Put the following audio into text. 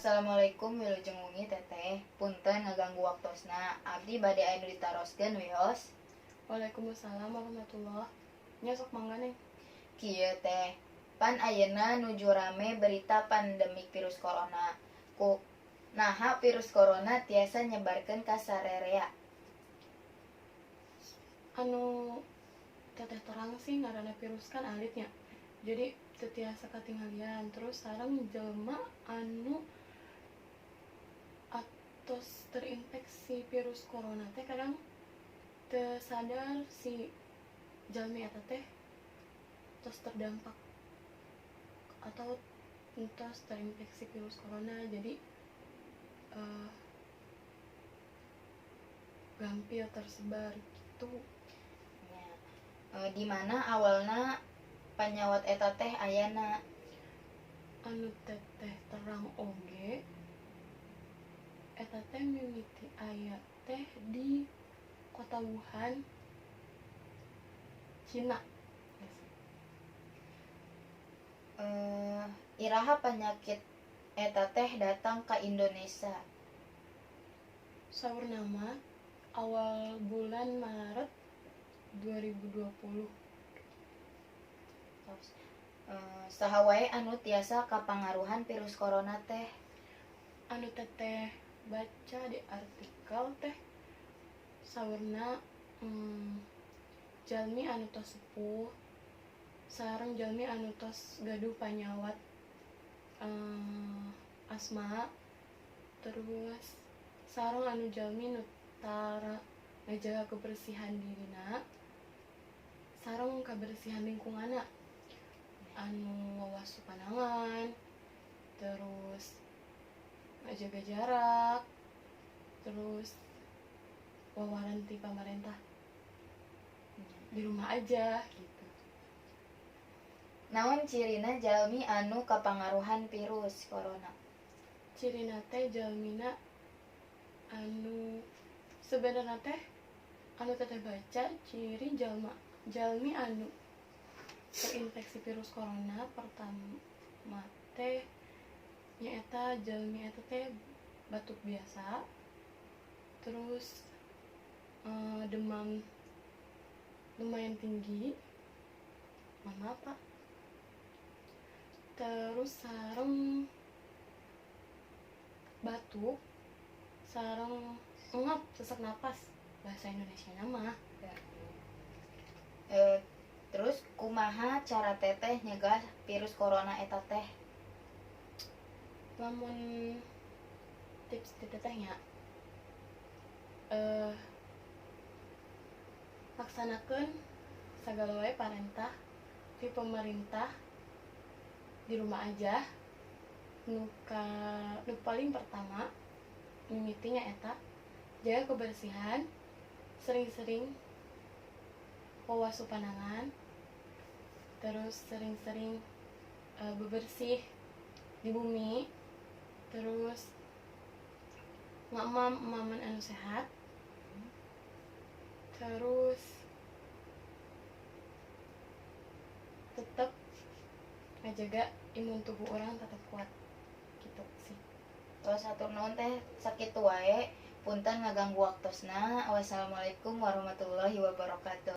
Assalamualaikum wilujeng wengi teteh. Punten ngaganggu waktosna. Abdi bade anu ditaroskeun wios. Waalaikumsalam warahmatullah. Nya sok mangga neng. Kieu teh. Pan ayeuna nuju rame berita pandemi virus corona. Naha virus corona tiasa nyebarkeun ka sarerea. Anu teteh terang sih ngaranna virus kan alitnya. Jadi teu tiasa katinggalian. Terus sareng jelema anu atos terinfeksi virus corona teh kadang teu sadar si jalmi eta teh tos terdampak atau tos terinfeksi virus corona. Jadi gampil tersebar gitu. Di mana awalna panyawat eta teh ayana. Anu teteh terang oge eta teh mimiti aya teh di kota Wuhan, Cina. Iraha penyakit eta teh datang ke Indonesia. Saur nama awal bulan Maret 2020. Saha wae anu tiasa kapangaruhan virus corona teh? Anu teteh baca di artikel teh saurna jalmi anu tos sepuh sareng jalmi anu tos gaduh panyawat asma, terus sareng anu jalmi nu tara ngajaga kebersihan dirina sareng kebersihan lingkunganna, anu ngawas panangan, terus ngajaga jarak, terus wawaranti pemerintah di rumah aja gitu. Naon cirina jalmi anu kapangaruhan virus corona? Cirina teh jalmina anu sebenarnya teh anu teteh baca ciri jalmi anu terinfeksi virus corona pertama teh nyaeta jalmi eta teh batuk biasa, terus demam lumayan tinggi, terus sareng batuk, sareng ngap sesak napas bahasa Indonesia nama. Terus kumaha cara teteh nyegah virus corona eta teh? Lamun tips di tetehnya laksanakeun sagala wae parentah ti pemerintah di rumah aja. Nu paling pertama mimitinya eta jaga kebersihan, sering-sering wawasu panangan, terus sering-sering bebersih di bumi, terus ngamaman anu sehat, terus tetap ngajaga imun tubuh orang tetap kuat gitu sih. Terus atur nuhun teh sakitu wae. Punten ngaganggu waktosna. Wassalamualaikum warahmatullahi wabarakatuh.